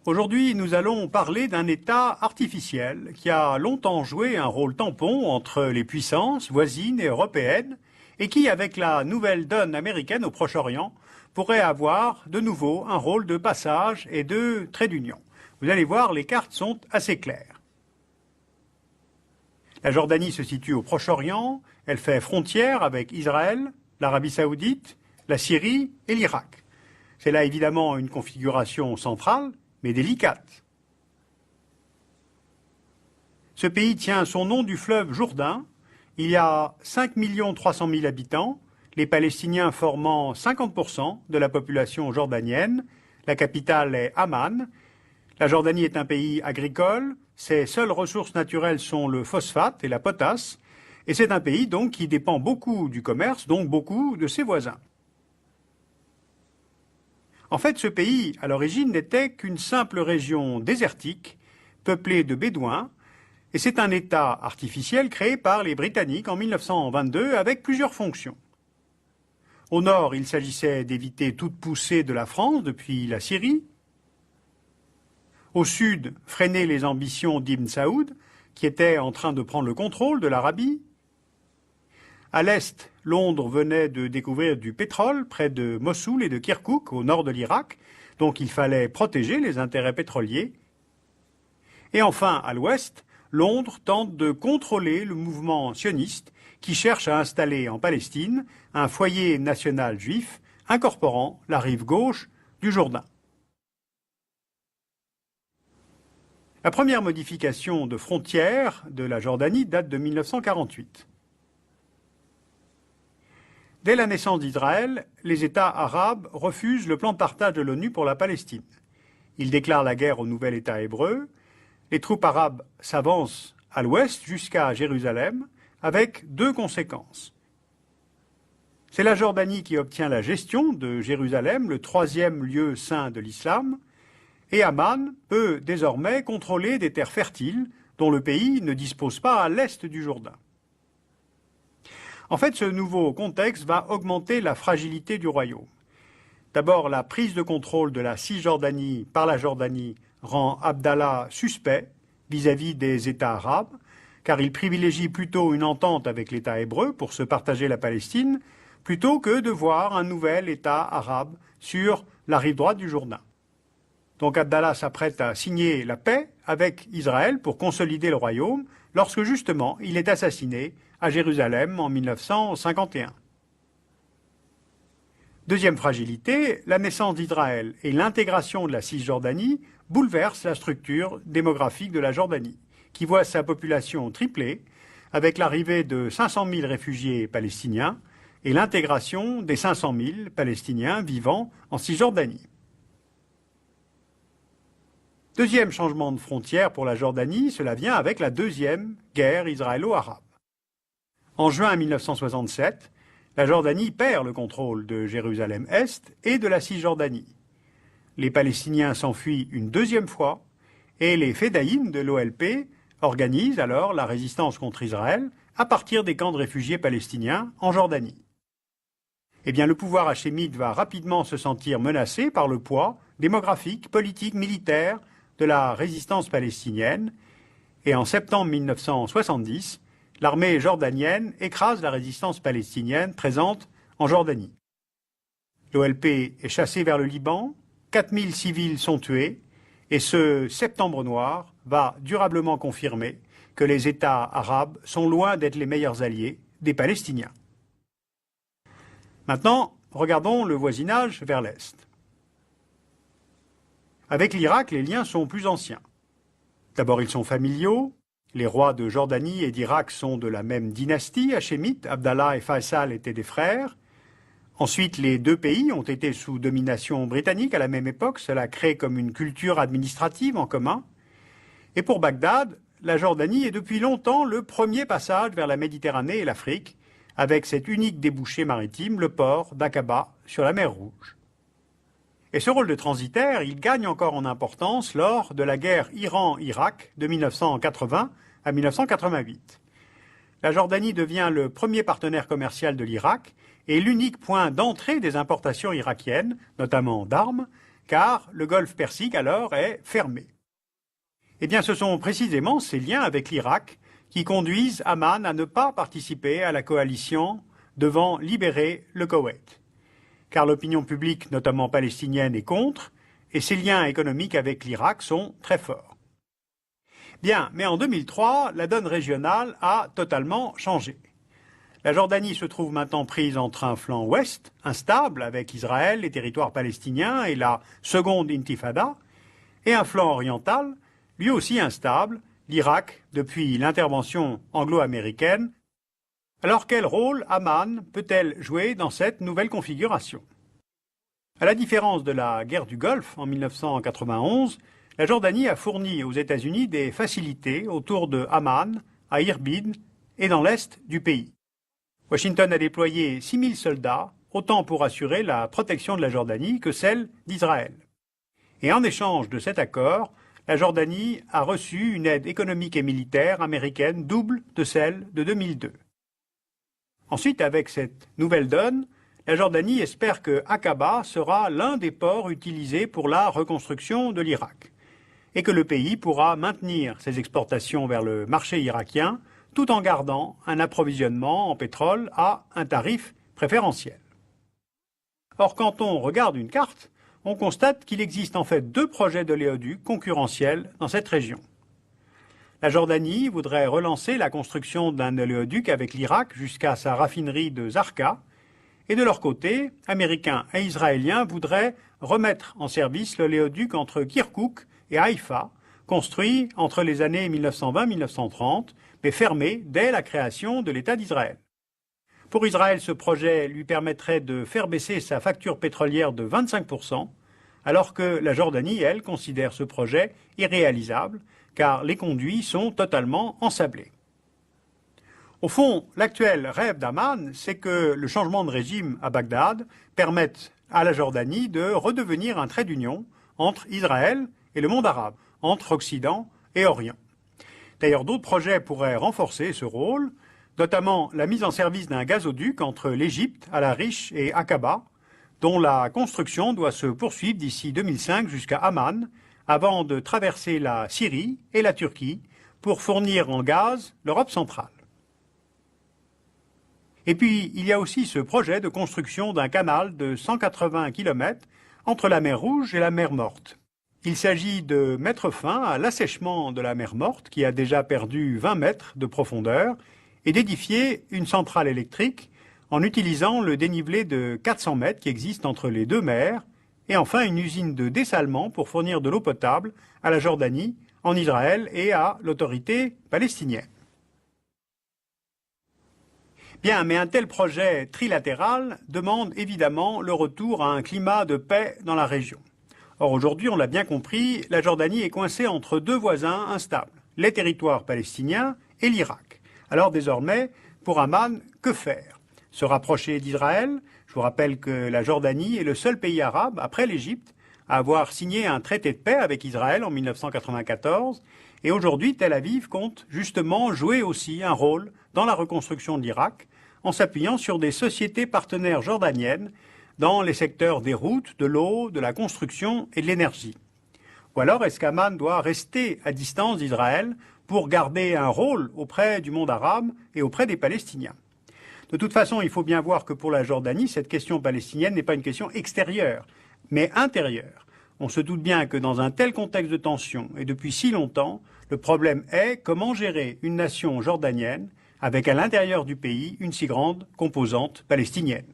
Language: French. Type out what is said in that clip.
Aujourd'hui, nous allons parler d'un État artificiel qui a longtemps joué un rôle tampon entre les puissances voisines et européennes et qui, avec la nouvelle donne américaine au Proche-Orient, pourrait avoir de nouveau un rôle de passage et de trait d'union. Vous allez voir, les cartes sont assez claires. La Jordanie se situe au Proche-Orient, elle fait frontière avec Israël, l'Arabie saoudite, la Syrie et l'Irak. C'est là évidemment une configuration centrale, mais délicate. Ce pays tient son nom du fleuve Jourdain. Il y a 5 300 000 habitants, les Palestiniens formant 50% de la population jordanienne. La capitale est Amman. La Jordanie est un pays agricole. Ses seules ressources naturelles sont le phosphate et la potasse. Et c'est un pays donc qui dépend beaucoup du commerce, donc beaucoup de ses voisins. En fait, ce pays, à l'origine, n'était qu'une simple région désertique, peuplée de Bédouins, et c'est un État artificiel créé par les Britanniques en 1922 avec plusieurs fonctions. Au nord, il s'agissait d'éviter toute poussée de la France depuis la Syrie. Au sud, freiner les ambitions d'Ibn Saoud, qui était en train de prendre le contrôle de l'Arabie. À l'est, Londres venait de découvrir du pétrole près de Mossoul et de Kirkouk, au nord de l'Irak, donc il fallait protéger les intérêts pétroliers. Et enfin, à l'ouest, Londres tente de contrôler le mouvement sioniste qui cherche à installer en Palestine un foyer national juif incorporant la rive gauche du Jourdain. La première modification de frontière de la Jordanie date de 1948. Dès la naissance d'Israël, les États arabes refusent le plan de partage de l'ONU pour la Palestine. Ils déclarent la guerre au nouvel État hébreu. Les troupes arabes s'avancent à l'ouest jusqu'à Jérusalem, avec deux conséquences. C'est la Jordanie qui obtient la gestion de Jérusalem, le troisième lieu saint de l'islam, et Amman peut désormais contrôler des terres fertiles dont le pays ne dispose pas à l'est du Jourdain. En fait, ce nouveau contexte va augmenter la fragilité du royaume. D'abord, la prise de contrôle de la Cisjordanie par la Jordanie rend Abdallah suspect vis-à-vis des États arabes, car il privilégie plutôt une entente avec l'État hébreu pour se partager la Palestine, plutôt que de voir un nouvel État arabe sur la rive droite du Jourdain. Donc Abdallah s'apprête à signer la paix avec Israël pour consolider le royaume, lorsque justement il est assassiné à Jérusalem en 1951. Deuxième fragilité, la naissance d'Israël et l'intégration de la Cisjordanie bouleversent la structure démographique de la Jordanie, qui voit sa population tripler avec l'arrivée de 500 000 réfugiés palestiniens et l'intégration des 500 000 Palestiniens vivant en Cisjordanie. Deuxième changement de frontière pour la Jordanie, cela vient avec la deuxième guerre israélo-arabe. En juin 1967, la Jordanie perd le contrôle de Jérusalem-Est et de la Cisjordanie. Les Palestiniens s'enfuient une deuxième fois et les Fedaïm de l'OLP organisent alors la résistance contre Israël à partir des camps de réfugiés palestiniens en Jordanie. Eh bien, le pouvoir hachémite va rapidement se sentir menacé par le poids démographique, politique, militaire de la résistance palestinienne et en septembre 1970, l'armée jordanienne écrase la résistance palestinienne présente en Jordanie. L'OLP est chassé vers le Liban, 4000 civils sont tués, et ce septembre noir va durablement confirmer que les États arabes sont loin d'être les meilleurs alliés des Palestiniens. Maintenant, regardons le voisinage vers l'Est. Avec l'Irak, les liens sont plus anciens. D'abord, ils sont familiaux. Les rois de Jordanie et d'Irak sont de la même dynastie hachémite. Abdallah et Faisal étaient des frères. Ensuite, les deux pays ont été sous domination britannique à la même époque. Cela crée comme une culture administrative en commun. Et pour Bagdad, la Jordanie est depuis longtemps le premier passage vers la Méditerranée et l'Afrique, avec cet unique débouché maritime, le port d'Aqaba sur la mer Rouge. Et ce rôle de transitaire, il gagne encore en importance lors de la guerre Iran-Irak de 1980 à 1988. La Jordanie devient le premier partenaire commercial de l'Irak et l'unique point d'entrée des importations irakiennes, notamment d'armes, car le golfe Persique alors est fermé. Eh bien, ce sont précisément ces liens avec l'Irak qui conduisent Amman à ne pas participer à la coalition devant libérer le Koweït. Car l'opinion publique, notamment palestinienne, est contre, et ses liens économiques avec l'Irak sont très forts. Bien, mais en 2003, la donne régionale a totalement changé. La Jordanie se trouve maintenant prise entre un flanc ouest, instable, avec Israël, les territoires palestiniens et la seconde intifada, et un flanc oriental, lui aussi instable, l'Irak, depuis l'intervention anglo-américaine. Alors quel rôle Amman peut-elle jouer dans cette nouvelle configuration? À la différence de la guerre du Golfe en 1991, la Jordanie a fourni aux États-Unis des facilités autour de Amman, à Irbid et dans l'est du pays. Washington a déployé 6000 soldats, autant pour assurer la protection de la Jordanie que celle d'Israël. Et en échange de cet accord, la Jordanie a reçu une aide économique et militaire américaine double de celle de 2002. Ensuite, avec cette nouvelle donne, la Jordanie espère que Aqaba sera l'un des ports utilisés pour la reconstruction de l'Irak et que le pays pourra maintenir ses exportations vers le marché irakien tout en gardant un approvisionnement en pétrole à un tarif préférentiel. Or, quand on regarde une carte, on constate qu'il existe en fait deux projets d'oléoducs concurrentiels dans cette région. La Jordanie voudrait relancer la construction d'un oléoduc avec l'Irak jusqu'à sa raffinerie de Zarqa, et de leur côté, Américains et Israéliens voudraient remettre en service l'oléoduc entre Kirkouk et Haïfa, construit entre les années 1920-1930, mais fermé dès la création de l'État d'Israël. Pour Israël, ce projet lui permettrait de faire baisser sa facture pétrolière de 25%, alors que la Jordanie, elle, considère ce projet irréalisable, car les conduits sont totalement ensablés. Au fond, l'actuel rêve d'Amman, c'est que le changement de régime à Bagdad permette à la Jordanie de redevenir un trait d'union entre Israël et le monde arabe, entre Occident et Orient. D'ailleurs, d'autres projets pourraient renforcer ce rôle, notamment la mise en service d'un gazoduc entre l'Égypte, Al-Arish et Aqaba, dont la construction doit se poursuivre d'ici 2005 jusqu'à Amman, avant de traverser la Syrie et la Turquie pour fournir en gaz l'Europe centrale. Et puis, il y a aussi ce projet de construction d'un canal de 180 km entre la mer Rouge et la mer Morte. Il s'agit de mettre fin à l'assèchement de la mer Morte, qui a déjà perdu 20 mètres de profondeur, et d'édifier une centrale électrique en utilisant le dénivelé de 400 mètres qui existe entre les deux mers, et enfin une usine de dessalement pour fournir de l'eau potable à la Jordanie, en Israël et à l'autorité palestinienne. Bien, mais un tel projet trilatéral demande évidemment le retour à un climat de paix dans la région. Or aujourd'hui, on l'a bien compris, la Jordanie est coincée entre deux voisins instables, les territoires palestiniens et l'Irak. Alors désormais, pour Amman, que faire? Se rapprocher d'Israël? Je vous rappelle que la Jordanie est le seul pays arabe, après l'Égypte, à avoir signé un traité de paix avec Israël en 1994. Et aujourd'hui, Tel Aviv compte justement jouer aussi un rôle dans la reconstruction de l'Irak, en s'appuyant sur des sociétés partenaires jordaniennes dans les secteurs des routes, de l'eau, de la construction et de l'énergie. Ou alors est-ce qu'Amman doit rester à distance d'Israël pour garder un rôle auprès du monde arabe et auprès des Palestiniens? De toute façon, il faut bien voir que pour la Jordanie, cette question palestinienne n'est pas une question extérieure, mais intérieure. On se doute bien que dans un tel contexte de tension, et depuis si longtemps, le problème est comment gérer une nation jordanienne avec à l'intérieur du pays une si grande composante palestinienne.